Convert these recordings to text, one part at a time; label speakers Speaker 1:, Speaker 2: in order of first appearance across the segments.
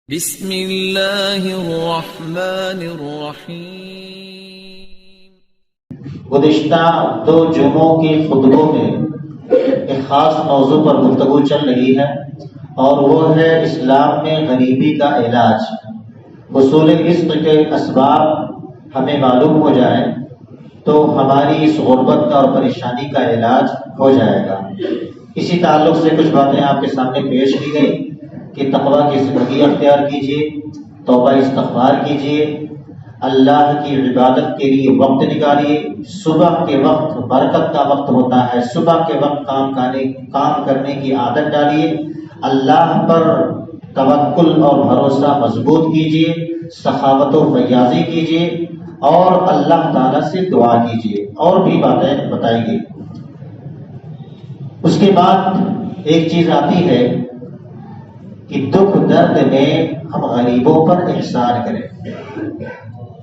Speaker 1: بسم اللہ الرحمن الرحیم۔
Speaker 2: گزشتہ 2 جمعوں کے خطبوں میں ایک خاص موضوع پر گفتگو چل رہی ہے اور وہ ہے اسلام میں غریبی کا علاج۔ حصول رزق کے اسباب ہمیں معلوم ہو جائیں تو ہماری اس غربت کا اور پریشانی کا علاج ہو جائے گا۔ اسی تعلق سے کچھ باتیں آپ کے سامنے پیش کی گئی کہ تقویٰ کی زندگی اختیار کیجیے، توبہ استغفار کیجیے، اللہ کی عبادت کے لیے وقت نکالیے۔ صبح کے وقت برکت کا وقت ہوتا ہے، صبح کے وقت کام کرنے کی عادت ڈالیے، اللہ پر توکل اور بھروسہ مضبوط کیجیے، سخاوت و فیاضی کیجیے اور اللہ تعالیٰ سے دعا کیجیے، اور بھی باتیں بتائی گئی۔ اس کے بعد ایک چیز آتی ہے کہ دکھ درد میں ہم غریبوں پر احسان کریں۔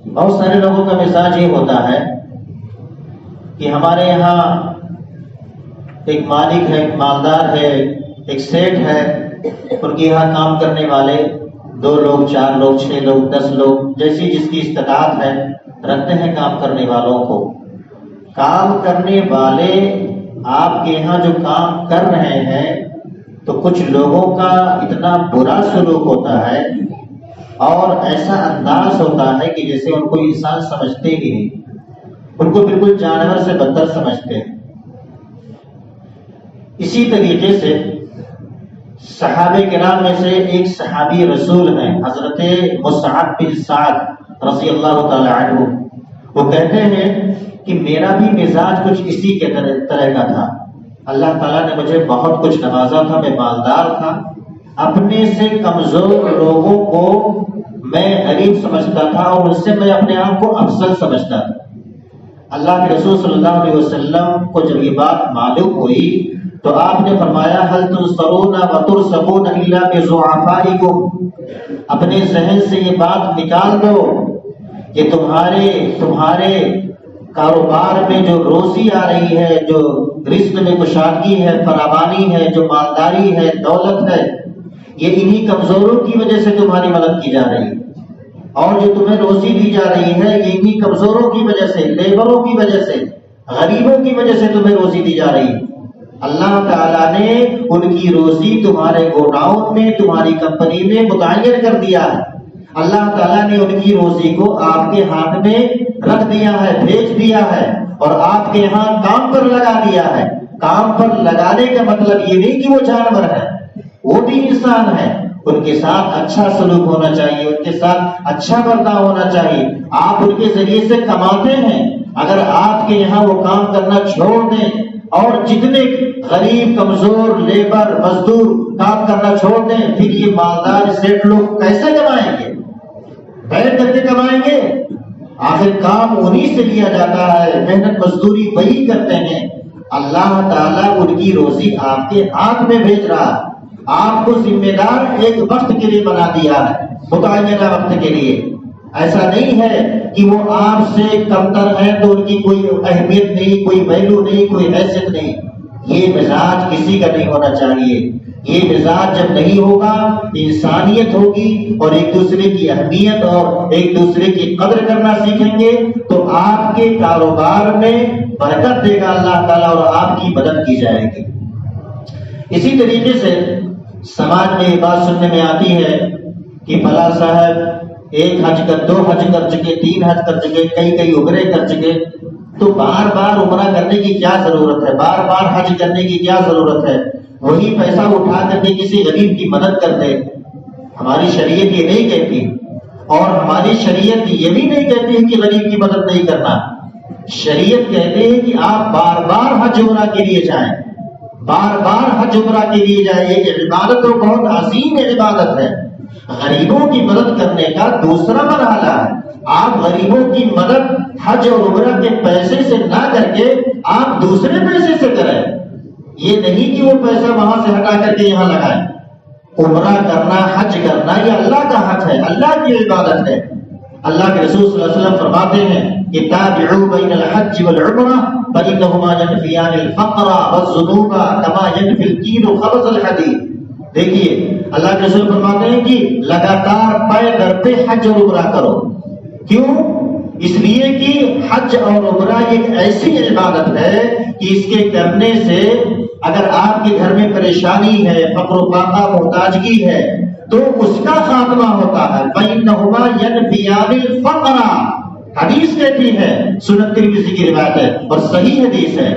Speaker 2: بہت سارے لوگوں کا مزاج یہ ہوتا ہے کہ ہمارے یہاں ایک مالک ہے، ایک مالدار ہے، ایک سیٹھ ہے، ان کے یہاں کام کرنے والے 2 لوگ، 4 لوگ، 6 لوگ، 10 لوگ، جیسی جس کی استطاعت ہے رکھتے ہیں کام کرنے والوں کو۔ کام کرنے والے آپ کے یہاں جو کام کر رہے ہیں تو کچھ لوگوں کا اتنا برا سلوک ہوتا ہے اور ایسا انداز ہوتا ہے کہ جیسے ان کو انسان سمجھتے ہی نہیں، ان کو بالکل جانور سے بدتر سمجھتے ہیں۔ اسی طریقے سے صحابہ کرام میں سے ایک صحابی رسول ہیں، حضرت مصعب بن سعد رضی اللہ تعالی عنہ۔ وہ کہتے ہیں کہ میرا بھی مزاج کچھ اسی کے طرح کا تھا۔ اللہ تعالیٰ نے مجھے بہت کچھ نوازا تھا، میں مالدار تھا، اپنے سے کمزور لوگوں کو میں غریب سمجھتا تھا اور اس سے میں اپنے آپ کو افضل سمجھتا تھا۔ اللہ کے رسول صلی اللہ علیہ وسلم کو جب یہ بات معلوم ہوئی تو آپ نے فرمایا هل تنصرون وترزقون الا بضعفائكم، اپنے ذہن سے یہ بات نکال دو کہ تمہارے کاروبار میں جو روزی آ رہی ہے، جو رزق میں کشادگی ہے، فراوانی ہے، جو مالداری ہے، دولت ہے، یہ انہی کمزوروں کی وجہ سے تمہاری مدد کی جا رہی ہے، اور جو تمہیں روزی دی جا رہی ہے یہ انہی کمزوروں کی وجہ سے، لیبروں کی وجہ سے، غریبوں کی وجہ سے تمہیں روزی دی جا رہی ہے۔ اللہ تعالیٰ نے ان کی روزی تمہارے گوڈاؤن میں، تمہاری کمپنی میں متعین کر دیا ہے۔ اللہ تعالیٰ نے ان کی روزی کو آپ کے ہاتھ میں رکھ دیا ہے، بھیج دیا ہے اور آپ کے یہاں کام پر لگا دیا ہے۔ کام پر لگانے کا مطلب یہ نہیں کہ وہ جانور ہے، وہ بھی انسان ہے، ان کے ساتھ اچھا سلوک ہونا چاہیے، ان کے ساتھ اچھا برتاؤ ہونا چاہیے۔ آپ ان کے ذریعے سے کماتے ہیں، اگر آپ کے یہاں وہ کام کرنا چھوڑ دیں اور جتنے غریب، کمزور، لیبر، مزدور کام کرنا چھوڑ دیں، پھر یہ مالدار سیٹ لوگ کیسے کمائیں گے؟ بیٹھ کر کے کمائیں گے؟ آخر کام انہی سے لیا جاتا ہے، محنت مزدوری وہی کرتے ہیں۔ اللہ تعالیٰ ان کی روزی آپ کے ہاتھ میں بھیج رہا ہے، آپ کو ذمہ دار ایک وقت کے لیے بنا دیا ہے، متعینہ وقت کے لیے۔ ایسا نہیں ہے کہ وہ آپ سے کمتر ہیں تو ان کی کوئی اہمیت نہیں، کوئی ویلو نہیں، کوئی حیثیت نہیں۔ یہ مزاج کسی کا نہیں ہونا چاہیے۔ یہ مزاج جب نہیں ہوگا، انسانیت ہوگی اور ایک دوسرے کی اہمیت اور ایک دوسرے کی قدر کرنا سیکھیں گے تو آپ کے کاروبار میں برکت دے گا اللہ تعالیٰ اور آپ کی مدد کی جائے گی۔ اسی طریقے سے سماج میں یہ بات سننے میں آتی ہے کہ فلاں صاحب 1 حج کر 2 حج کر چکے، 3 حج کر چکے، کئی عمرے کر چکے، تو بار بار عمرہ کرنے کی کیا ضرورت ہے، بار بار حج کرنے کی کیا ضرورت ہے، وہی پیسہ اٹھا کر کے کسی غریب کی مدد کر دے۔ ہماری شریعت یہ نہیں کہتی، اور ہماری شریعت یہ بھی نہیں کہتی ہے کہ غریب کی مدد نہیں کرنا۔ شریعت کہتے ہیں کہ آپ بار بار حج عمرہ کے لیے جائیں، بار بار حج عمرہ کے لیے جائیں۔ یہ عبادت تو بہت عظیم عبادت ہے۔ غریبوں کی مدد کرنے کا دوسرا مرحلہ ہے، آپ غریبوں کی مدد حج اور عمرہ کے پیسے سے نہ کر کے آپ دوسرے پیسے سے کریں۔ یہ نہیں کہ وہ پیسہ وہاں سے ہٹا کر کے یہاں لگائیں۔ عمرہ کرنا، حج کرنا یہ اللہ کا حق ہے، اللہ کی عبادت ہے۔ اللہ کے رسول صلی اللہ علیہ وسلم فرماتے ہیں کہ تابعوا بین الحج والعمرہ فإنہما ينفیان الفقر والذنوب کما ينفی الکیر خبث الحدید۔ دیکھیے اللہ کے رسول فرماتے ہیں کہ لگاتار پے در پہ حج اور عمرہ کرو. کیوں؟ اس لیے کہ حج اور عمرہ ایک ایسی عبادت ہے کہ اس کے کرنے سے اگر آپ کے گھر میں پریشانی ہے، فقر و فاقہ، محتاجگی ہے، تو اس کا خاتمہ ہوتا ہے. فَإِنَّهُمَا يَنْفِيَانِ الْفَقْرَ، حدیث کہتی ہے، سنن ترمذی کی روایت ہے اور صحیح حدیث ہے،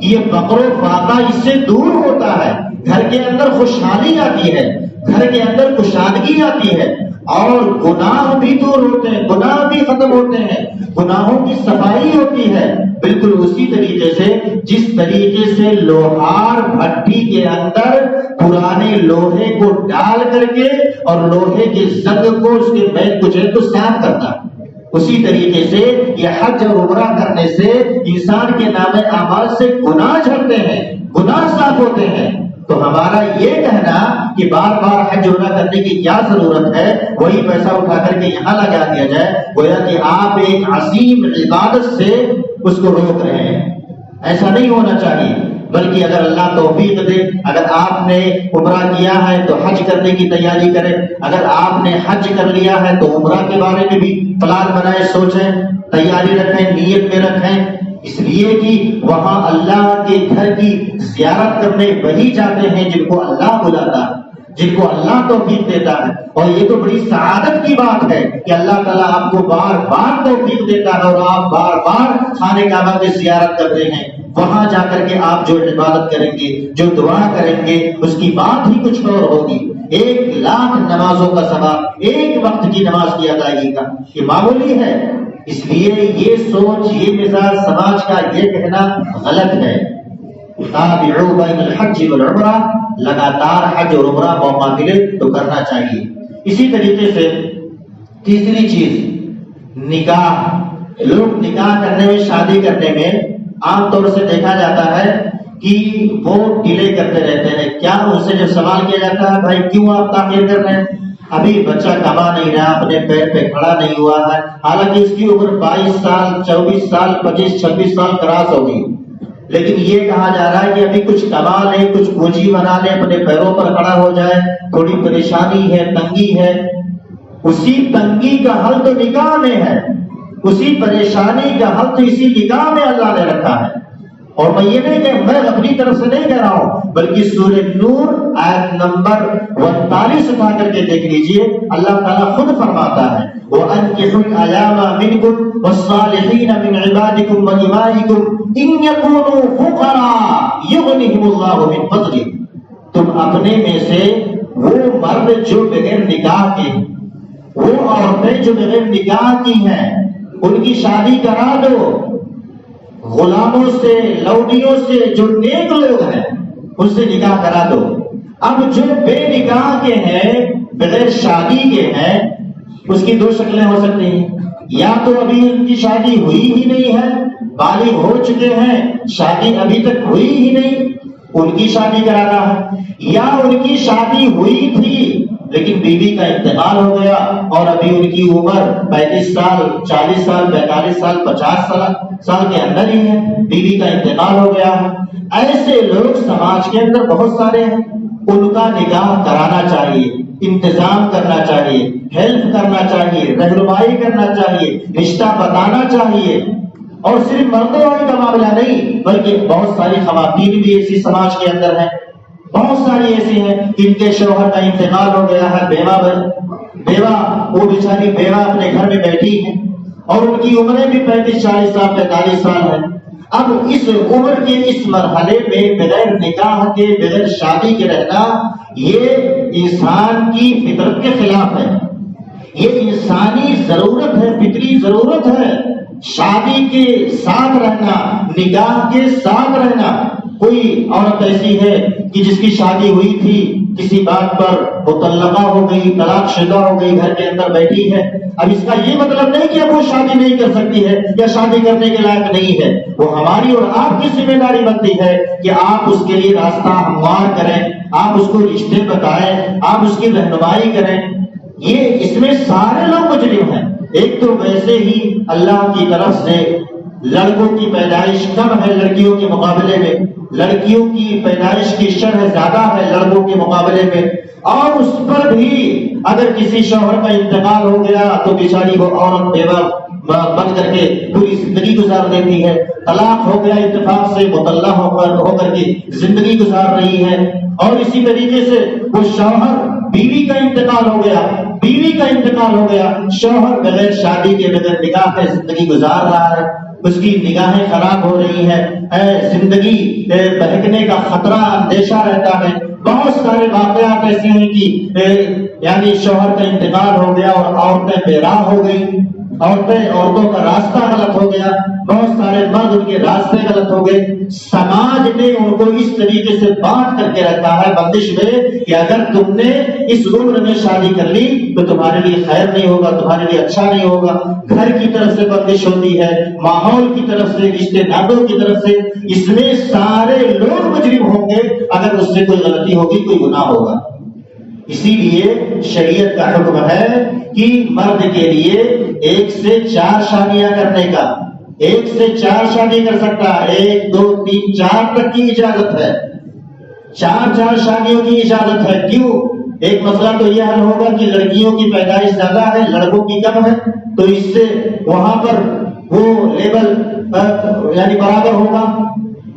Speaker 2: یہ فقر و فاقہ اس سے دور ہوتا ہے، گھر کے اندر خوشحالی آتی ہے، گھر کے اندر کشادگی آتی ہے، اور گناہ بھی دور ہوتے ہیں، گناہ بھی ختم ہوتے ہیں، گناہوں کی صفائی ہوتی ہے. بالکل اسی طریقے سے جس طریقے سے لوہار بھٹی کے اندر پرانے لوہے کو ڈال کر کے اور لوہے کے زنگ کو اس کے میل کچیل کو صاف کرتا ہے، اسی طریقے سے یہ حج اور عمرہ کرنے سے انسان کے نام اعمال سے گناہ جھڑتے ہیں، گناہ صاف ہوتے ہیں. تو ہمارا یہ کہنا کہ بار بار حج عمرہ کرنے کی کیا ضرورت ہے، وہی پیسہ اٹھا کر کے یہاں لگا دیا جائے، گویا کہ آپ ایک عظیم عبادت سے اس کو روک رہے ہیں. ایسا نہیں ہونا چاہیے، بلکہ اگر اللہ توفیق دے، اگر آپ نے عمرہ کیا ہے تو حج کرنے کی تیاری کریں، اگر آپ نے حج کر لیا ہے تو عمرہ کے بارے میں بھی پلان بنائے، سوچیں، تیاری رکھیں، نیت میں رکھیں. اس لیے کہ وہاں اللہ کے گھر کی زیارت کرنے وہی جاتے ہیں جن کو اللہ بلاتا ہے، جن کو اللہ توفیق دیتا ہے. اور یہ تو بڑی سعادت کی بات ہے کہ اللہ تعالیٰ آپ کو بار بار توفیق دیتا ہے اور آپ بار بار خانہ کعبہ کی زیارت کرتے ہیں. وہاں جا کر کے آپ جو عبادت کریں گے، جو دعا کریں گے، اس کی بات ہی کچھ اور ہوگی. 1,00,000 نمازوں کا ثواب ایک وقت کی نماز کی ادائیگی کا، یہ معمولی ہے. اس لیے یہ سوچ، یہ مزاج سماج کا یہ کہنا غلط ہے. تابعوا بین الحج والعمرہ، لگاتار حج اور عمرہ موقع ملے تو کرنا چاہیے. اسی طریقے سے تیسری چیز نکاح. لوگ نکاح کرنے میں، شادی کرنے میں عام طور سے دیکھا جاتا ہے کہ وہ ڈیلے کرتے رہتے ہیں. کیا ان سے جب سوال کیا جاتا ہے بھائی کیوں آپ تاخیر کر رہے ہیں، ابھی بچہ کما نہیں رہا، اپنے پیر پہ کھڑا نہیں ہوا ہے، حالانکہ اس کی عمر 22 سال 24 سال 25 26 سال کراس ہوگی، لیکن یہ کہا جا رہا ہے کہ ابھی کچھ کما لے، کچھ پونجی بنا لے، اپنے پیروں پر کھڑا ہو جائے، تھوڑی پریشانی ہے، تنگی ہے. اسی تنگی کا حل تو نکاح میں ہے، اسی پریشانی کا حل تو اسی نکاح میں اللہ نے رکھا ہے. اور میں یہ نہیں کہ میں اپنی طرف سے نہیں کہہ رہا ہوں، بلکہ سورہ نور آیت نمبر 49 اٹھا کر کے دیکھ لیجئے، اللہ تعالیٰ خود فرماتا ہے وَأَنكِحُوا الْأَيَامَ مِنكُمْ وَالصَّالِحِينَ مِنْ عِبَادِكُمْ وَإِمَائِكُمْ إِنْ يَكُونُوا فُقَرَاء يُغْنِهِمُ اللَّهُ مِنْ فَضْلِهِ. تم اپنے میں سے وہ مرد جو بغیر نکاح کے ہیں، وہ عورتیں جو بغیر نکاح کی ہیں، ان کی شادی کرا دو. غلاموں سے، لوڈیوں سے، جو نیک لوگ ہیں ان سے نکاح کرا دو. اب جو بے نکاح کے ہیں، بغیر شادی کے ہیں، اس کی دو شکلیں ہو سکتی ہیں. یا تو ابھی ان کی شادی ہوئی ہی نہیں ہے، بالغ ہو چکے ہیں، شادی ابھی تک ہوئی ہی نہیں، ان کی شادی کرانا ہے. یا ان کی شادی ہوئی تھی لیکن بیوی کا انتقال ہو گیا اور ابھی ان کی عمر 35 سال 40 سال 45 سال 50 سال کے اندر ہی ہے، بیوی کا انتقال ہو گیا. ایسے لوگ سماج کے اندر بہت سارے ہیں، ان کا نکاح کرانا چاہیے، انتظام کرنا چاہیے، ہیلپ کرنا چاہیے، رہنمائی کرنا چاہیے، رشتہ بتانا چاہیے. اور صرف مردوں والے کا معاملہ نہیں، بلکہ بہت ساری خواتین بھی ایسی سماج کے اندر ہیں، بہت ساری ایسی ہیں جن کے شوہر کا انتقال ہو گیا ہے، بیوہ وہ بیچاری بیوہ اپنے گھر میں بیٹھی ہے اور ان کی عمریں بھی 35 40 سال 45 سال ہے. اب اس عمر کے اس مرحلے میں بغیر نکاح کے، بغیر شادی کے رہنا یہ انسان کی فطرت کے خلاف ہے. یہ انسانی ضرورت ہے، فطری ضرورت ہے. شادی کے ساتھ رہنا، نکاح کے ساتھ رہنا. کوئی عورت ایسی ہے کہ جس کی شادی ہوئی تھی، کسی بات پر مطلقہ ہو گئی، طلاق شدہ ہو گئی، گھر کے اندر بیٹھی ہے. اب اس کا یہ مطلب نہیں کہ وہ شادی نہیں کر سکتی ہے یا شادی کرنے کے لائق نہیں ہے. وہ ہماری اور آپ کی ذمہ داری بنتی ہے کہ آپ اس کے لیے راستہ ہموار کریں، آپ اس کو رشتے بتائیں، آپ اس کی رہنمائی کریں. یہ اس میں سارے لوگ مجرم ہیں. ایک تو ویسے ہی اللہ کی طرف سے لڑکوں کی پیدائش کم ہے لڑکیوں کے مقابلے میں، لڑکیوں کی پیدائش کی شرح زیادہ ہے لڑکوں کے مقابلے میں. اور اس پر بھی اگر کسی شوہر کا انتقال ہو گیا تو بیچاری وہ عورت بیوہ بن کر کے پوری زندگی گزار دیتی ہے. طلاق ہو گیا اتفاق سے مطلقہ ہو کر کے زندگی گزار رہی ہے. اور اسی طریقے سے وہ شوہر بیوی کا انتقال ہو گیا، بیوی کا انتقال ہو گیا، شوہر بغیر شادی کے بغیر نکاح کے زندگی گزار رہا ہے، اس کی نگاہیں خراب ہو رہی ہیں، زندگی بہکنے کا خطرہ اندیشہ رہتا ہے. بہت سارے واقعات ایسے ہیں کہ یعنی شوہر کا انتقال ہو گیا اور عورتیں بے راہ ہو گئی، عورتوں کا راستہ غلط ہو گیا، بہت سارے مرد ان کے راستے غلط ہو گئے. سماج نے ان کو اس طریقے سے بانٹ کر کے رکھا ہے بندش میں کہ اگر تم نے اس عمر میں شادی کر لی تو تمہارے لیے خیر نہیں ہوگا، تمہارے لیے اچھا نہیں ہوگا. گھر کی طرف سے بندش ہوتی ہے، ماحول کی طرف سے، رشتے ناطوں کی طرف سے. اس میں سارے لوگ مجرم ہوں گے اگر اس سے کوئی غلطی ہوگی، کوئی گناہ ہوگا. اسی لیے شریعت کا حکم ہے کہ مرد کے لیے 1 سے 4 شادیاں کرنے کا، 1 سے 4 شادی کر سکتا ہے، 1 2 3 4 تک کی اجازت ہے، 4 شادیوں کی اجازت ہے. کیوں؟ ایک مسئلہ تو یہ حل ہوگا کہ لڑکیوں کی پیدائش زیادہ ہے، لڑکوں کی کم ہے، تو اس سے وہاں پر وہ لیول یعنی برابر ہوگا.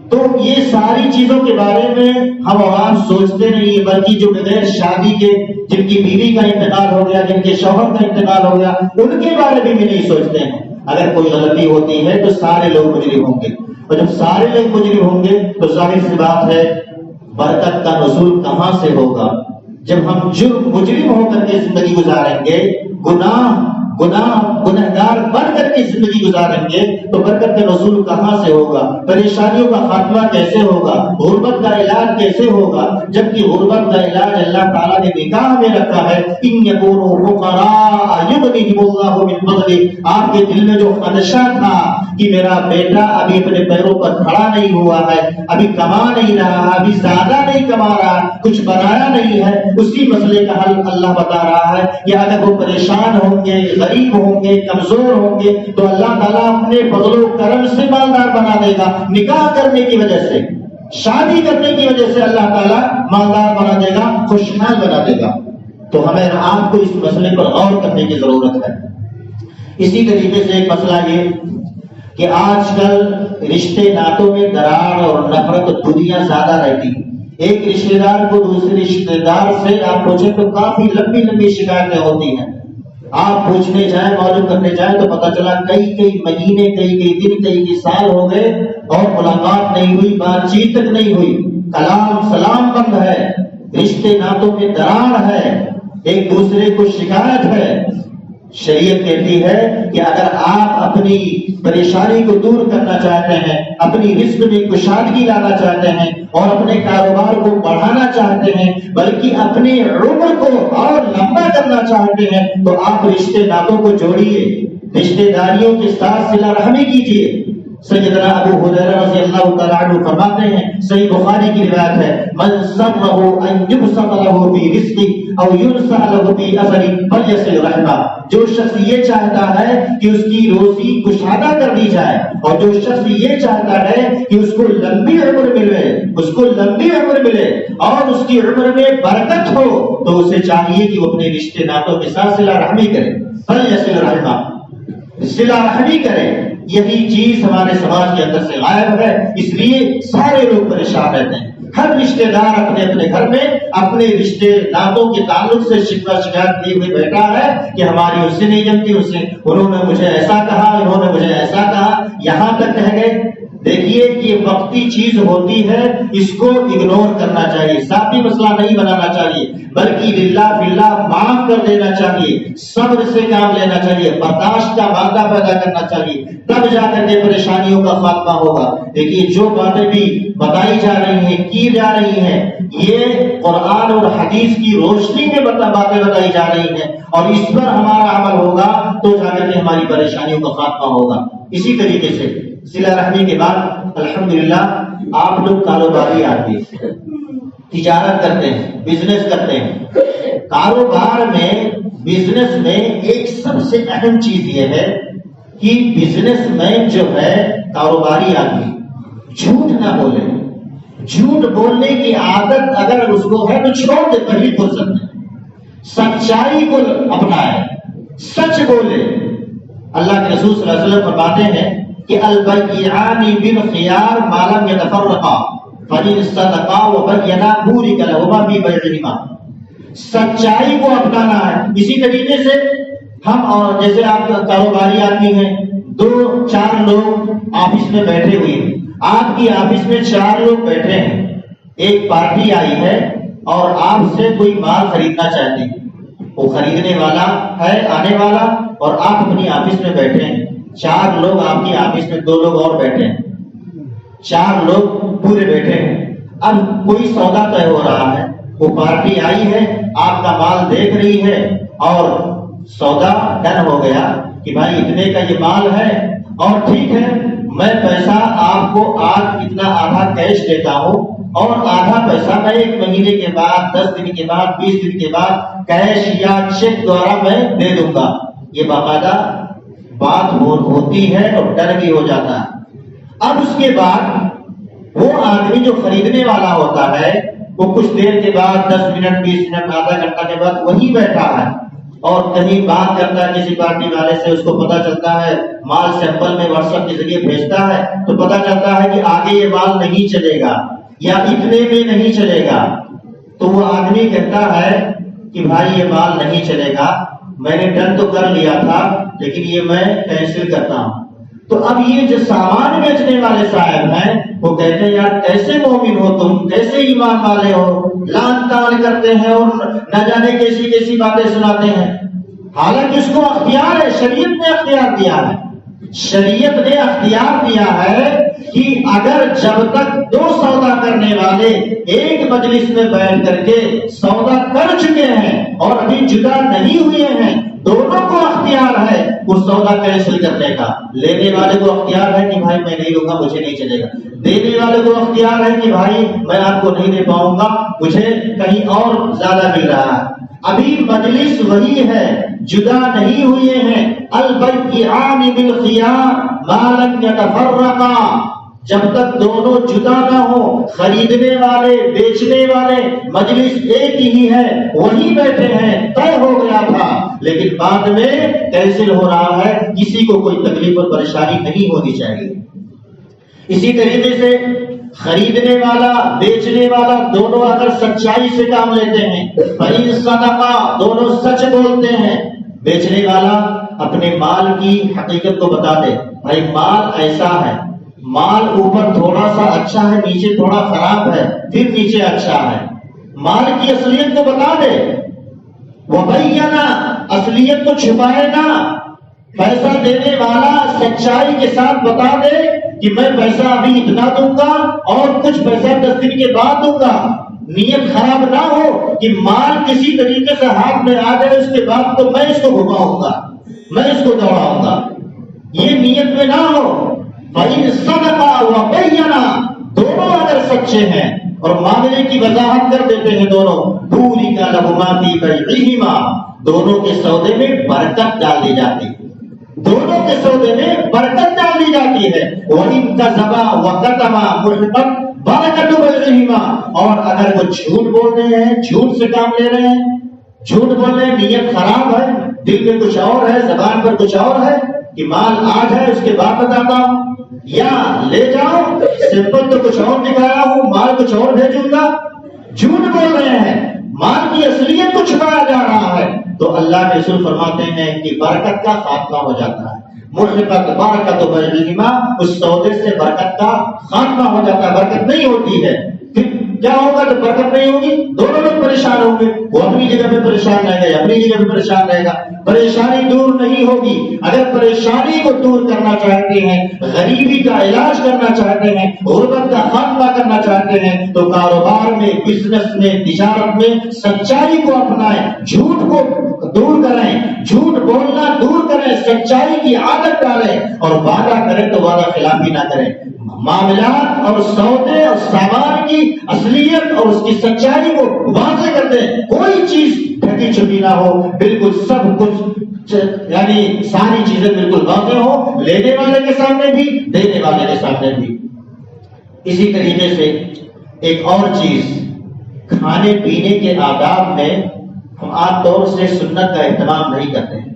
Speaker 2: تو یہ ساری چیزوں کے بارے میں ہم عوام سوچتے نہیں، بلکہ جو بغیر شادی کے جن کی بیوی کا انتقال ہو گیا، جن کے شوہر کا انتقال ہو گیا، ان کے بارے میں بھی نہیں سوچتے ہیں. اگر کوئی غلطی ہوتی ہے تو سارے لوگ مجرم ہوں گے، اور جب سارے لوگ مجرم ہوں گے تو ظاہر سی بات ہے برکت کا نزول کہاں سے ہوگا؟ جب ہم مجرم ہو کر کے زندگی گزاریں گے، گنہگار بن کر کے زندگی گزاریں گے تو برکت کا نزول کہاں سے ہوگا؟ پریشانیوں کا خاتمہ کیسے ہوگا؟ غربت کا علاج کیسے ہوگا؟ جبکہ غربت کا علاج اللہ تعالیٰ نے نکاح میں رکھا ہے. ان یکونوا فقراء یغنیہم اللہ من فضلہ. آپ کے دل میں جو خدشہ تھا کہ میرا بیٹا ابھی اپنے پیروں پر کھڑا نہیں ہوا ہے، ابھی کما نہیں رہا، ابھی زیادہ نہیں کما رہا، کچھ بنایا نہیں ہے، اسی مسئلے کا حل اللہ بتا رہا ہے کہ اگر وہ پریشان ہوں گے، غریب ہوں گے، کمزور ہوں گے تو اللہ تعالیٰ اپنے فضل و کرم سے مالدار بنا دے گا. نکاح کرنے کی وجہ سے، شادی کرنے کی وجہ سے اللہ تعالیٰ مالدار بنا دے گا، خوشحال بنا دے گا. تو ہمیں آپ کو اس مسئلے پر غور کرنے کی ضرورت ہے. اسی طریقے سے ایک مسئلہ یہ کہ آج کل رشتے ناطوں میں دراڑ اور نفرت دنیا زیادہ رہتی. ایک رشتے دار کو دوسرے رشتے دار سے آپ پوچھیں تو کافی لمبی شکایتیں ہوتی ہیں. آپ پوچھنے جائیں، معلوم کرنے جائیں تو پتہ چلا کئی مہینے، کئی دن، کئی سال ہو گئے اور ملاقات نہیں ہوئی، بات چیت تک نہیں ہوئی، کلام سلام بند ہے، رشتے ناطوں میں دراڑ ہے، ایک دوسرے کو شکایت ہے. شریعت کہتی ہے کہ اگر آپ اپنی پریشانی کو دور کرنا چاہتے ہیں، اپنی رزق میں کشادگی لانا چاہتے ہیں اور اپنے کاروبار کو بڑھانا چاہتے ہیں، بلکہ اپنے عمر کو اور لمبا کرنا چاہتے ہیں، تو آپ رشتے ناطوں کو جوڑیے، رشتے داریوں کے ساتھ صلہ رحمی کیجیے. سیدنا ابو ہریرہ رضی اللہ تعالیٰ عنہ فرماتے ہیں، صحیح بخاری کی روایت ہے، من سرہ ان یبسط لہ فی رزقہ او ینسع لہ فی اثرہ فلیصل رحمہ. جو شخص یہ چاہتا ہے کہ اس کی روزی کشادہ کر دی جائے اور جو شخص یہ چاہتا ہے کہ اس کو لمبی عمر ملے اور اس کی عمر میں برکت ہو، تو اسے چاہیے کہ وہ اپنے رشتے ناطوں کے ساتھ صلہ رحمی کرے. فلیصل رحمہ، صلہ رحمی کرے. یہی چیز ہمارے سماج کے اندر سے غائب ہے، اس لیے سارے لوگ پریشان رہتے ہیں. ہر رشتے دار اپنے گھر میں اپنے رشتے ناطوں کے تعلق سے شکایت لیے ہوئے بیٹھا ہے کہ ہماری اس سے نہیں جمتی، انہوں نے مجھے ایسا کہا، انہوں نے مجھے ایسا کہا، یہاں تک کہہ گئے. دیکھیے کہ یہ وقتی چیز ہوتی ہے، اس کو اگنور کرنا چاہیے، ذاتی مسئلہ نہیں بنانا چاہیے، بلکہ للہ باللہ معاف کر دینا چاہیے، صبر سے کام لینا چاہیے، برداشت کا مادہ پیدا کرنا چاہیے، تب جا کر کے پریشانیوں کا خاتمہ ہوگا. دیکھیے جو باتیں بھی بتائی جا رہی ہیں، کی جا رہی ہیں، یہ قرآن اور حدیث کی روشنی میں باتیں بتائی جا رہی ہیں، اور اس پر ہمارا عمل ہوگا تو جا کر کے ہماری پریشانیوں کا خاتمہ ہوگا. اسی طریقے سے صلہ رحمی کے بعد الحمدللہ آپ لوگ کاروباری آدمی تجارت کرتے ہیں، بزنس کرتے ہیں. کاروبار میں، بزنس میں ایک سب سے اہم چیز یہ ہے کہ بزنس مین جو ہے، کاروباری آدمی جھوٹ نہ بولے. جھوٹ بولنے کی عادت اگر اس کو ہے تو چھوڑ دے پہلی فرصت میں، سچائی کو اپنائے، سچ بولے۔ اللہ کے رسول صلی اللہ علیہ وسلم فرماتے ہیں کہ البیعان بالخیار ما لم یتفرقا فإن صدقا وبینا بورک لہما فی بیعہما۔ سچائی کو اپنانا ہے۔ اسی طریقے سے ہم، اور جیسے آپ کاروباری آدمی ہیں، 2-4 لوگ آفس میں بیٹھے ہوئے ہیں، آپ کی آفس میں 4 لوگ بیٹھے ہیں، ایک پارٹی آئی ہے اور آپ سے کوئی مال خریدنا چاہتے ہیں، وہ خریدنے والا ہے آنے والا، اور آپ اپنی آفس میں بیٹھے ہیں، 4 لوگ آپ کی آفس میں، 2 لوگ اور بیٹھے ہیں، 4 لوگ پورے بیٹھے ہیں۔ اب کوئی سودا طے ہو رہا ہے، وہ پارٹی آئی ہے، آپ کا مال دیکھ رہی ہے اور سودا ڈن ہو گیا کہ بھائی اتنے کا یہ مال ہے، اور ٹھیک ہے میں پیسہ آپ کو آج اتنا آدھا کیش دیتا ہوں اور آدھا پیسہ میں 1 مہینے کے بعد، 10 دن کے بعد، 20 دن کے بعد کیش یا چیک دوارا میں دے دوں گا۔ یہ باقاعدہ بات ہوتی ہے اور ڈر بھی ہو جاتا ہے۔ اب اس کے بعد وہ آدمی جو خریدنے والا ہوتا ہے وہ کچھ دیر کے بعد، 10 منٹ، 20 منٹ، آدھا گھنٹہ کے بعد وہی بیٹھا ہے اور کہیں بات کرتا ہے کسی پارٹی والے سے، اس کو پتا چلتا ہے مال سیمپل میں واٹس ایپ کے ذریعے بھیجتا ہے تو پتا چلتا ہے کہ آگے یہ مال نہیں چلے گا یا اتنے میں نہیں چلے گا، تو وہ آدمی کہتا ہے کہ بھائی یہ مال نہیں چلے گا، میں نے ڈن تو کر لیا تھا لیکن یہ میں کینسل کرتا ہوں۔ تو اب یہ جو سامان بیچنے والے صاحب ہیں وہ کہتے ہیں یار کیسے مومن ہو تم، کیسے ایمان والے ہو، لان تان کرتے ہیں اور نہ جانے کیسی کیسی باتیں سناتے ہیں، حالانکہ اس کو اختیار ہے، شریعت نے اختیار دیا ہے، شریعت نے اختیار دیا ہے کہ اگر جب تک 2 سودا کرنے والے ایک مجلس میں بیٹھ کر کے سودا کر چکے ہیں اور ابھی جدا نہیں ہوئے ہیں، دونوں کو اختیار ہے وہ سودا کینسل کرنے کا۔ لینے والے کو اختیار ہے کہ بھائی میں نہیں لوں گا، مجھے نہیں چلے گا، دینے والے کو اختیار ہے کہ بھائی میں آپ کو نہیں دے پاؤں گا، مجھے کہیں اور زیادہ مل رہا ہے۔ ابھی مجلس وہی ہے، جدا نہیں ہوئے ہیں۔ البیعان بالخیار ما لم یتفرقا، جب تک دونوں جدا نہ ہو، خریدنے والے بیچنے والے مجلس ایک ہی ہے، وہی بیٹھے ہیں، طے ہو گیا تھا لیکن بعد میں کینسل ہو رہا ہے، کسی کو کوئی تکلیف اور پریشانی نہیں ہونی چاہیے۔ اسی طریقے سے خریدنے والا بیچنے والا دونوں اگر سچائی سے کام لیتے ہیں، بھائی صدقہ، دونوں سچ بولتے ہیں، بیچنے والا اپنے مال کی حقیقت کو بتا دے، بھائی مال ایسا ہے، مال اوپر تھوڑا سا اچھا ہے، نیچے تھوڑا خراب ہے، پھر نیچے اچھا ہے، مال کی اصلیت کو بتا دے، وبینا، اصلیت کو چھپائے نہ، پیسہ دینے والا سچائی کے ساتھ بتا دے کہ میں پیسہ ابھی اتنا دوں گا اور کچھ پیسہ 10 دن کے بعد دوں گا، نیت خراب نہ ہو کہ مال کسی طریقے سے ہاتھ میں آ جائے اس کے بعد تو میں اس کو گھماؤں گا، میں اس کو دوڑاؤں گا، یہ نیت میں نہ ہو۔ فَإِن صَدَقَا وَبَيَّنَا، دونوں اگر سچے ہیں اور معاملے کی وضاحت کر دیتے ہیں دونوں، بُورِكَ لَهُمَا فِي بَيْعِهِمَا، دونوں کے سودے میں برکت ڈال دی جاتی ہے، دونوں کے سودے میں برکت ڈال دی جاتی ہے۔ وَإِن كَذَبَا وَكَتَمَا مُحْبَتْ بَرَكَتُ بَيْعِهِمَا، اور اگر وہ جھوٹ بول رہے ہیں، جھوٹ سے کام لے رہے ہیں، جھوٹ بول رہے ہیں، نیت خراب ہے، دل میں کچھ اور ہے، زبان پر کچھ اور ہے کہ مال آج ہے اس کے بعد بتاتا ہوں، یا لے جاؤ سمپل تو کچھ اور دکھایا ہوں، مال کچھ اور بھیجوں گا، جھوٹ بول رہے ہیں، مال کی اصلیت کو چھپایا جا رہا ہے، تو اللہ کے رسول فرماتے ہیں کہ برکت کا خاتمہ ہو جاتا ہے۔ محبت برکت بیعہما، اس سودے سے برکت کا خاتمہ ہو جاتا ہے، برکت نہیں ہوتی ہے۔ پھر کیا ہوگا جب برکت نہیں ہوگی؟ دونوں لوگ پریشان ہوں گے، وہ اپنی جگہ پہ پریشان رہے گا، اپنی جگہ پہ پریشان رہے گا، پریشانی دور نہیں ہوگی۔ اگر پریشانی کو دور کرنا چاہتے ہیں، غریبی کا علاج کرنا چاہتے ہیں، غربت کا خاتمہ کرنا چاہتے ہیں، تو کاروبار میں، بزنس میں، تجارت میں سچائی کو اپنائیں، جھوٹ کو دور کریں، جھوٹ بولنا دور کریں، سچائی کی عادت ڈالیں، اور وعدہ کریں تو وعدہ خلافی نہ کریں۔ معاملات اور سودے اور سامان کی اصلیت اور اس کی سچائی کو واضح کر دیں، کوئی چیز ڈھکی چھپی نہ ہو، بالکل سب کچھ یعنی ساری چیزیں بالکل واضح ہو، لینے والے کے سامنے بھی، دینے والے کے سامنے بھی۔ اسی طریقے سے ایک اور چیز، کھانے پینے کے آداب میں ہم عام طور سے سنت کا اہتمام نہیں کرتے ہیں۔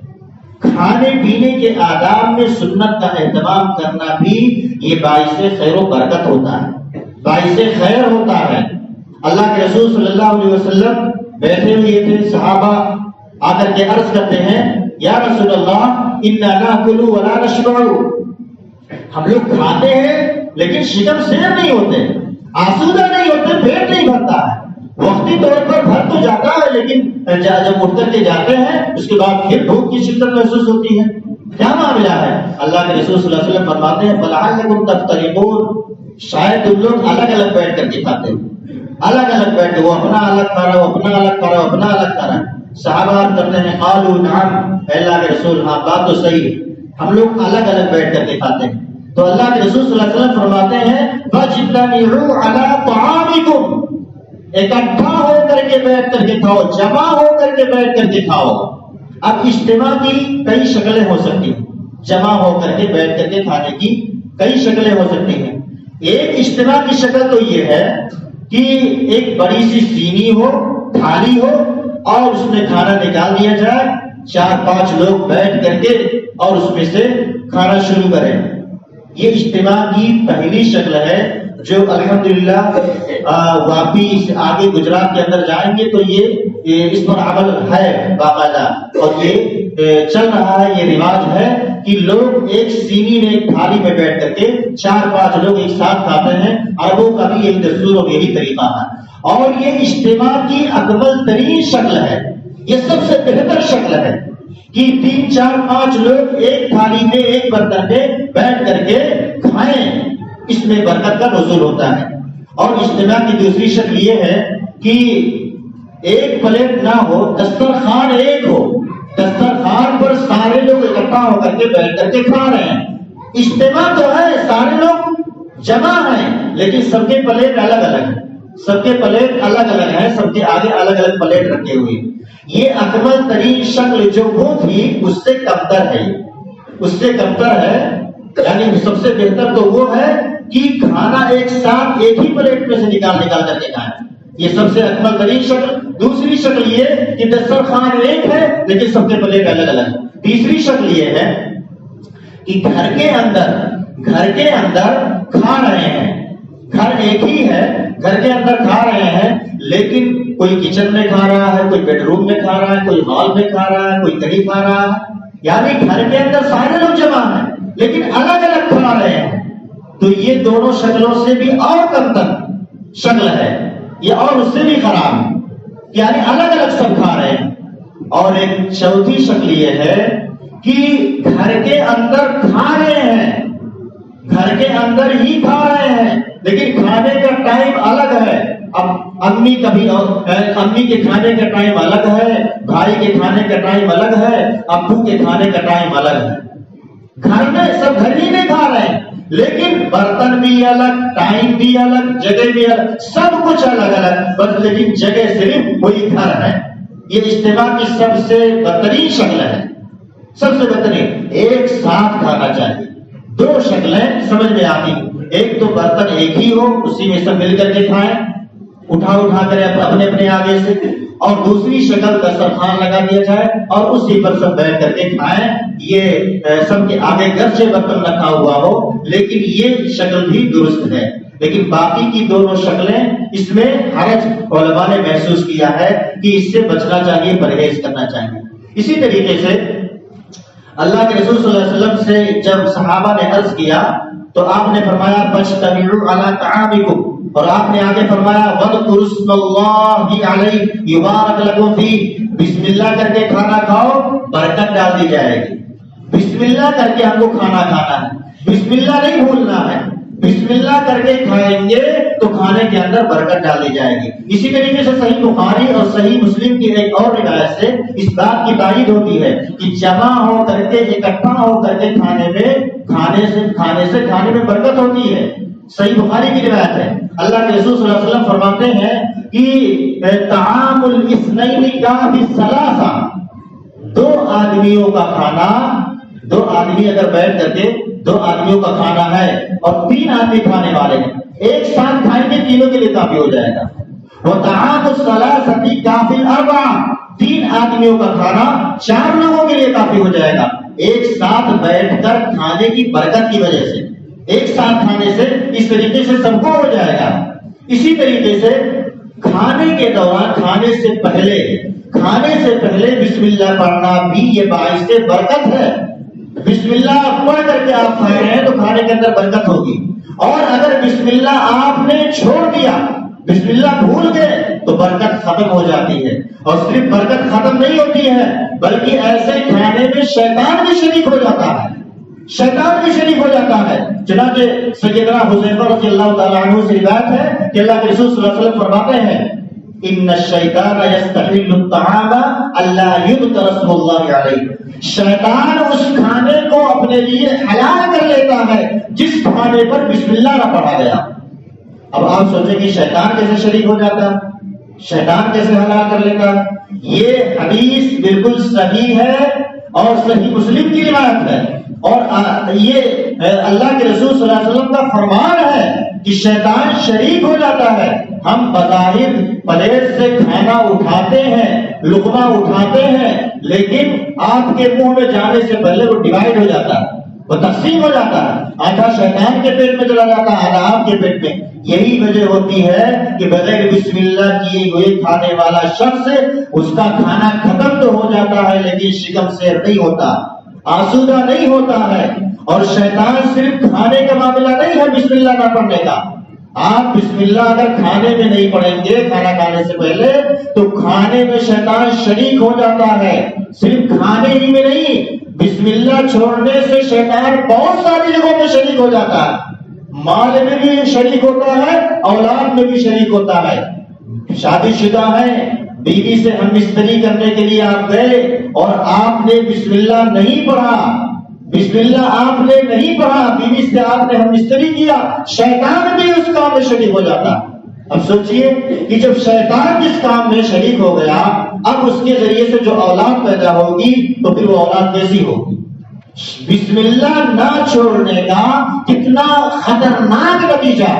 Speaker 2: کھانے پینے کے آداب میں سنت کا اہتمام کرنا بھی یہ باعث خیر و برکت ہوتا ہے، باعث خیر ہوتا ہے۔ اللہ کے رسول صلی اللہ علیہ وسلم بیٹھے ہوئے تھے، صحابہ آ کر کے عرض کرتے ہیں یا رسول اللہ انا ناکل ولا نشبع، ہم لوگ کھاتے ہیں لیکن شکم سیر نہیں ہوتے، آسودہ نہیں ہوتے، پیٹ نہیں بھرتا ہے، وقتی طور پر بھر تو جاتا ہے لیکن جب اٹھ کر کے جاتے ہیں اس کے بعد پھر بھوک کی شدت محسوس ہوتی ہے، کیا معاملہ ہے؟ اللہ کے رسول صلی اللہ علیہ وسلم فرماتے ہیں فلعلکم تفترقون، شاید تم لوگ الگ الگ بیٹھ کر کے کھاتے ہو، الگ الگ بیٹھ کے، وہ اپنا الگ کھا رہا، وہ اپنا الگ کھا رہا، وہ اپنا الگ کھا رہا۔ صحابہ کرتے ہیں قالوا نعم، اے اللہ کے رسول ہاں بات تو صحیح ہے، ہم لوگ الگ الگ بیٹھ کر کے کھاتے ہیں۔ تو اللہ کے رسول صلی اللہ علیہ وسلم فرماتے ہیں فاجتمعوا علی طعامکم، اکٹھا ہو کر کے بیٹھ کر کے کھاؤ، جمع ہو کر کے بیٹھ کر کے کھاؤ۔ اب اجتماع کی کئی شکلیں ہو سکتی ہیں، جمع ہو کر کے بیٹھ کر کے کھانے کی کئی شکلیں ہو سکتی ہیں۔ ایک اجتماع کی شکل تو یہ ہے کہ ایک بڑی سی سینی ہو، تھالی ہو اور اس میں کھانا نکال دیا جائے، 4-5 لوگ بیٹھ کر کے اور اس میں سے کھانا شروع کریں۔ یہ اجتماع کی پہلی شکل ہے جو الحمدللہ واپی آگے گجرات کے اندر جائیں گے تو یہ اس پر عمل ہے باقاعدہ، اور یہ چل رہا ہے، یہ رواج ہے کہ لوگ ایک سینی میں، ایک تھالی میں بیٹھ کر کے 4-5 لوگ ایک ساتھ کھاتے ہیں۔ عربوں کا بھی یہی دستور اور یہی طریقہ ہے، اور یہ اجتماع کی اکمل ترین شکل ہے، یہ سب سے بہتر شکل ہے کہ 3-4-5 لوگ ایک تھالی میں، ایک برتن میں بیٹھ کر کے کھائیں، اس میں برکت کا نزول ہوتا ہے۔ اور اجتماع کی دوسری شکل یہ ہے کہ ایک پلیٹ نہ ہو، دسترخوان ایک ہو، دسترخوان پر سارے لوگ اکٹھا ہو کر کے بیٹھ کر کے کھا رہے ہیں۔ اجتماع تو ہے، سارے لوگ جمع ہیں لیکن سب کے پلیٹ الگ الگ ہیں، سب کے پلیٹ الگ الگ ہیں، سب کے آگے الگ الگ پلیٹ رکھے ہوئے۔ یہ اکمل ترین شکل جو وہ تھی اس سے کمتر ہے، اس سے کمتر ہے، یعنی سب سے بہتر تو وہ ہے کہ کھانا ایک ساتھ ایک ہی پلیٹ میں سے نکال کر کے کھائیں، یہ سب سے اکمل ترین شکل۔ دوسری شکل یہ کہ دسترخوان ایک ہے لیکن سب کے پلیٹ الگ الگ ہیں۔ تیسری شکل یہ ہے کہ گھر کے اندر کھا رہے ہیں، گھر ایک ہی ہے، گھر کے اندر کھا رہے ہیں لیکن کوئی کچن میں کھا رہا ہے، کوئی بیڈ روم میں کھا رہا ہے، کوئی ہال میں کھا رہا ہے، کوئی کہیں کھا رہا ہے، یعنی گھر کے اندر سارے لوگ جمع ہیں لیکن الگ الگ کھا رہے ہیں۔ تو یہ دونوں شکلوں سے بھی اور کمتر شکل ہے، یہ اور اس سے بھی خراب ہے، یعنی الگ الگ سب کھا رہے ہیں۔ اور ایک چوتھی شکل یہ ہے کہ گھر کے اندر کھا رہے ہیں، گھر کے اندر ہی کھا رہے ہیں لیکن کھانے کا ٹائم الگ ہے۔ اب امی کے کھانے کا ٹائم الگ ہے، بھائی کے کھانے کا ٹائم الگ ہے، ابو کے کھانے کا ٹائم الگ ہے۔ گھر میں سب گھر ہی میں کھا رہے ہیں لیکن برتن بھی الگ، ٹائم بھی الگ، جگہ بھی الگ، سب کچھ الگ الگ، بس لیکن جگہ صرف وہی گھر ہے۔ یہ اجتماع کی سب سے بدترین شکل ہے، سب سے بدترین۔ ایک ساتھ کھانا چاہیے۔ دو شکلیں سمجھ میں آتی، ایک تو برتن ایک ہی ہو، اسی میں سب مل کر کے کھائیں، اٹھا کر اپنے اپنے آگے سے، اور دوسری شکل دسترخوان لگا دیا جائے اور اسی پر سب بیٹھ کر کے کھائیں۔ یہ سب کے آگے گرچہ برتن رکھا ہوا ہو لیکن یہ شکل بھی درست ہے، لیکن باقی کی دونوں شکلیں اس میں حرج علماء نے محسوس کیا ہے کہ اس سے بچنا چاہیے، پرہیز کرنا چاہیے۔ اسی طریقے سے اللہ کے رسول صلی اللہ علیہ وسلم سے جب صحابہ نے عرض کیا تو آپ نے فرمایا فاجتمعوا علی طعامکم، اور آپ نے آگے فرمایا وَاذْكُرُوا اسْمَ اللَّهِ عَلَيْهِ يُبَارَكْ لَكُمْ فِيهِ، بسم اللہ کر کے کھانا کھاؤ، برکت ڈال دی جائے گی۔ بسم اللہ کر کے ہم کو کھانا کھانا ہے، بسم اللہ نہیں بھولنا ہے، بسم اللہ کر کے کھائیں گے تو کھانے کے اندر برکت ڈالی جائے گی۔ اسی طریقے سے صحیح بخاری اور صحیح مسلم کی ایک اور روایت سے اس بات کی تائید ہوتی ہے کہ جمع ہو کر کے، اکٹھا ہو کر کے کھانے میں برکت ہوتی ہے۔ صحیح بخاری کی روایت ہے، اللہ کے رسول صلی اللہ علیہ وسلم فرماتے ہیں کہ طعام الاثنین کافی الثلاثہ، دو آدمیوں کا کھانا، دو آدمی اگر بیٹھ کر کے، دو آدمیوں کا کھانا ہے اور 3 آدمی کھانے والے ہیں، ایک ساتھ کھائیں گے تینوں کے لیے کافی ہو جائے گا. وطعام الثلاثة کافی الاربعہ، 3 آدمیوں کا کھانا 4 لوگوں کے لیے کافی ہو جائے گا. ایک ساتھ بیٹھ کر کھانے کی برکت کی وجہ سے، ایک ساتھ کھانے سے اس طریقے سے سب کو ہو جائے گا. اسی طریقے سے کھانے کے دوران کھانے سے پہلے بسم اللہ پڑھنا بھی یہ باعث برکت ہے. بسم اللہ پڑھ کر کے آپ کھا رہے ہیں تو کھانے کے اندر برکت ہوگی. اور اگر بسم اللہ آپ نے چھوڑ دیا، بسم اللہ بھول گئے، تو برکت ختم ہو جاتی ہے. اور صرف برکت ختم نہیں ہوتی ہے بلکہ ایسے کھانے میں شیطان بھی شریک ہو جاتا ہے. چنانچہ سیدنا حذیفہ رضی اللہ تعالیٰ عنہ سے روایت ہے کہ اللہ کے رسول صلی اللہ علیہ وسلم فرماتے ہیں ان الشیطان یستحل الطعام الا یذکر اسم اللہ علیہ. شیطان اس کھانے کو اپنے لیے حلال کر لیتا ہے جس کھانے پر بسم اللہ نہ پڑھا گیا. اب آپ سوچیں کہ شیطان کیسے شریک ہو جاتا ہے، شیطان کیسے حلال کر لیتا ہے؟ یہ حدیث بالکل صحیح ہے اور صحیح مسلم کی روایت ہے، اور یہ اللہ کے رسول صلی اللہ علیہ وسلم کا فرمان ہے کہ شیطان شریک ہو جاتا ہے. ہم بظاہر پلیٹ سے کھانا اٹھاتے ہیں، لقمہ اٹھاتے ہیں، لیکن آپ کے منہ میں جانے سے پہلے وہ ڈیوائڈ ہو جاتا ہے، وہ تقسیم ہو جاتا ہے. آدھا شیطان کے پیٹ میں چلا جاتا ہے، آدھا آپ کے پیٹ میں. یہی وجہ ہوتی ہے کہ بغیر بسم اللہ کیے ہوئے کھانے والا شخص اس کا کھانا ختم تو ہو جاتا ہے لیکن شکم سیر نہیں ہوتا، آسودہ نہیں ہوتا ہے. اور شیطان صرف کھانے کا معاملہ نہیں ہے بسم اللہ نہ پڑھنے کا. آپ بسم اللہ اگر کھانے میں نہیں پڑھیں گے کھانا کھانے سے پہلے تو کھانے میں شیطان شریک ہو جاتا ہے. صرف کھانے ہی میں نہیں، بسم اللہ چھوڑنے سے شیطان بہت ساری جگہوں میں شریک ہو جاتا ہے. مال میں بھی شریک ہوتا ہے، اولاد میں بھی شریک ہوتا ہے. شادی شدہ ہے، بیوی سے ہم مستری کرنے کے لیے آپ گئے اور آپ نے بسم اللہ نہیں پڑھا، بسم اللہ آپ نے نہیں پڑھا، بیوی سے آپ نے ہم مستری کیا، شیطان بھی اس کام میں شریک ہو جاتا. اب سوچئے کہ جب شیطان جس کام میں شریک ہو گیا، اب اس کے ذریعے سے جو اولاد پیدا ہوگی تو پھر وہ اولاد کیسی ہوگی؟ بسم اللہ نہ چھوڑنے کا کتنا خطرناک نتیجہ،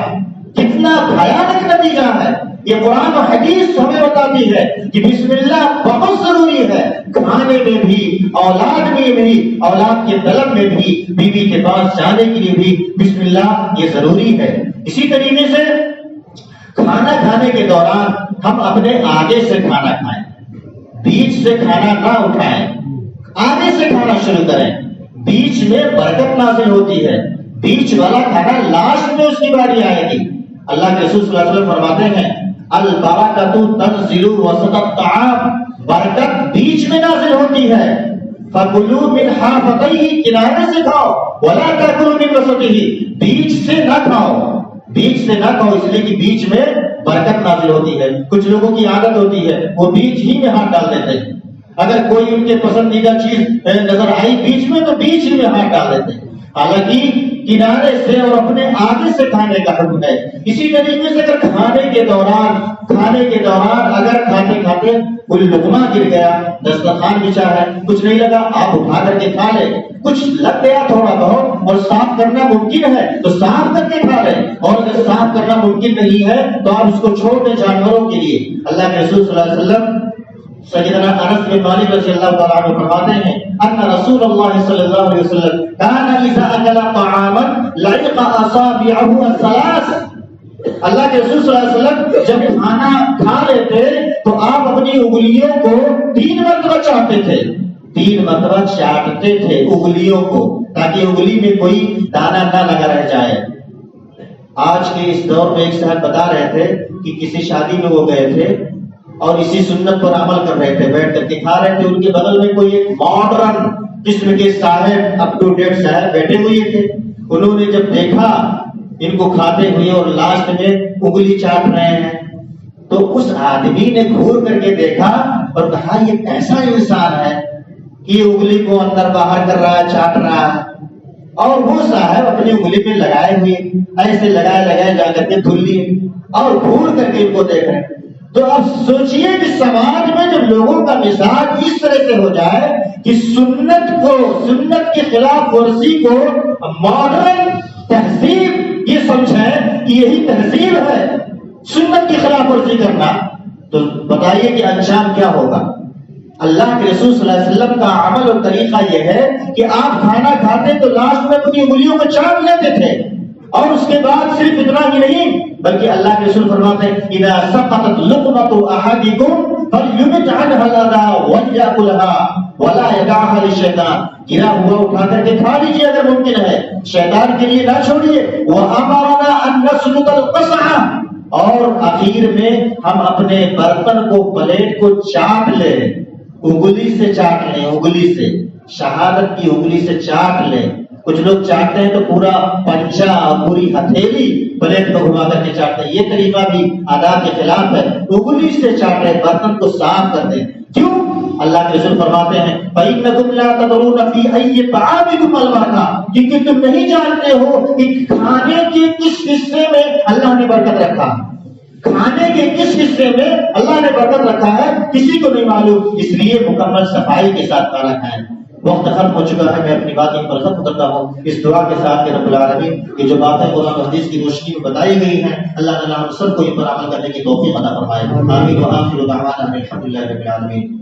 Speaker 2: کتنا بھیانک نتیجہ ہے. یہ قرآن و حدیث ہمیں بتاتی ہے کہ بسم اللہ بہت ضروری ہے، کھانے میں بھی، اولاد میں بھی، اولاد کے طلب میں بھی، بیوی کے پاس جانے کے لیے بھی بسم اللہ یہ ضروری ہے. اسی طریقے سے کھانا کھانے کے دوران ہم اپنے آگے سے کھانا کھائیں، بیچ سے کھانا نہ اٹھائیں، آگے سے کھانا شروع کریں. بیچ میں برکت نازل ہوتی ہے، بیچ والا کھانا لاسٹ میں اس کی باری آئے گی. اللہ کے رسول صلی اللہ علیہ وسلم فرماتے ہیں البرکۃ تنزل وسط الطعام، برکت بیچ میں نازل ہوتی ہے. فکلوا من حافتیہ، کنارے سے کھاؤ، ولا تاکلوا من وسطہ، بیچ سے نہ کھاؤ، بیچ سے نہ کھاؤ اس لیے کہ بیچ میں برکت نازل ہوتی ہے. کچھ لوگوں کی عادت ہوتی ہے وہ بیچ ہی میں ہاتھ ڈال دیتے ہیں، اگر کوئی ان کے پسندیدہ چیز نظر آئی بیچ میں تو بیچ ہی میں ہاتھ ڈال دیتے ہیں. حالانکہ کنارے سے اور اپنے آگے سے کھانے کا حکم ہے. اسی طریقے سے اگر کھانے کے دوران اگر کھاتے کھاتے کوئی لقمہ گر گیا، دسترخوان بچھا ہے، کچھ نہیں لگا، آپ اٹھا کر کے کھا لیں. کچھ لگ گیا تھوڑا بہت اور صاف کرنا ممکن ہے تو صاف کر کے کھا لیں، اور اگر صاف کرنا ممکن نہیں ہے تو آپ اس کو چھوڑ دیں جانوروں کے لیے. اللہ کے رسول صلی اللہ علیہ وسلم سیدنا انس بن مالک رضی اللہ تعالیٰ عنہ فرماتے ہیں ان رسول اللہ صلی اللہ علیہ وسلم كان اذا اكل طعاما لعق اصابعه الثلاث. اللہ کے رسول صلی اللہ علیہ وسلم جب کھانا کھا لیتے تو آپ اپنی انگلیوں کو 3 مرتبہ چاٹتے تھے، 3 مرتبہ چاٹتے تھے انگلیوں کو تاکہ انگلی میں کوئی دانا نہ لگا رہ جائے. آج کے اس دور میں ایک صاحب بتا رہے تھے کہ کسی شادی میں وہ گئے تھے اور اسی سنت پر عمل کر رہے تھے، بیٹھ کر کے کھا رہے تھے. ان کے بغل میں کوئی ایک ماڈرن قسم کے صاحب، اپ ٹو ڈیٹ صاحب بیٹھے ہوئے تھے. انہوں نے جب دیکھا ان کو کھاتے ہوئے اور لاسٹ میں انگلی چاٹ رہے ہیں تو اس آدمی نے گھور کر کے دیکھا اور کہا یہ ایسا انسان ہے کہ انگلی کو اندر باہر کر رہا ہے، چاٹ رہا ہے. اور وہ صاحب اپنی انگلی پہ لگائے ہوئے ایسے لگائے جا کر کے دھل لیے اور گھور کر کے ان کو دیکھ رہے ہیں. تو اب سوچئے کہ سماج میں جب لوگوں کا مزاج اس طرح سے ہو جائے کہ سنت کی خلاف ورزی کو ماڈرن تہذیب یہ سمجھیں کہ یہی تہذیب ہے سنت کی خلاف ورزی کرنا، تو بتائیے کہ انجام کیا ہوگا؟ اللہ کے رسول صلی اللہ علیہ وسلم کا عمل اور طریقہ یہ ہے کہ آپ کھانا کھاتے تو لاسٹ میں اپنی انگلیوں کو چاٹ لیتے تھے، اور اس کے بعد صرف اتنا ہی نہیں بلکہ اللہ کے رسول فرماتے ہیں اذا سقطت لقمة احدكم فليمت عنها الاذى وليأكلها ولا يدعها للشيطان، گرا ہوا اٹھا کر کے کھا لیجیے اگر ممکن ہے، شیطان کے لیے نہ چھوڑیے۔ وَأَمَرَنَا أَن نَّسْلُقَ الْقَصْعَ، اور آخر میں ہم اپنے برتن کو پلیٹ کو چاٹ لیں، انگلی سے چاٹ لیں، انگلی سے، شہادت کی انگلی سے چاٹ لیں۔ کچھ لوگ چاٹتے ہیں تو پورا پنجہ پوری ہتھیلی پلیٹ کو گھما کر کے چاٹتے ہیں، یہ طریقہ بھی آداب کے خلاف ہے۔ انگلی سے چاٹیں، برتن کو صاف کر دیں۔ کیوں؟ اللہ کے رسول فرماتے ہیں فَإِنَّكُمْ لَا تَدْرُونَ فِي أَيِّ طَعَامِكُمْ الْبَرَكَةُ، کیونکہ تم نہیں جانتے ہو کہ کھانے کے کس حصے میں اللہ نے برکت رکھا ہے، کھانے کے کس حصے میں اللہ نے برکت رکھا ہے کسی کو نہیں معلوم، اس لیے مکمل صفائی کے ساتھ کھانا کھائیں۔ وقت ختم ہو چکا ہے، میں اپنی بات یہیں پر ختم کرتا ہوں اس دعا کے ساتھ کہ رب العالمین یہ جو باتیں قرآن و حدیث کی روشنی میں بتائی گئی ہیں اللہ تعالیٰ ہم سب کو ان پر عمل کرنے کی توفیق عطا فرمائے۔ آمین و آخر دعوانا الحمدللہ رب العالمین۔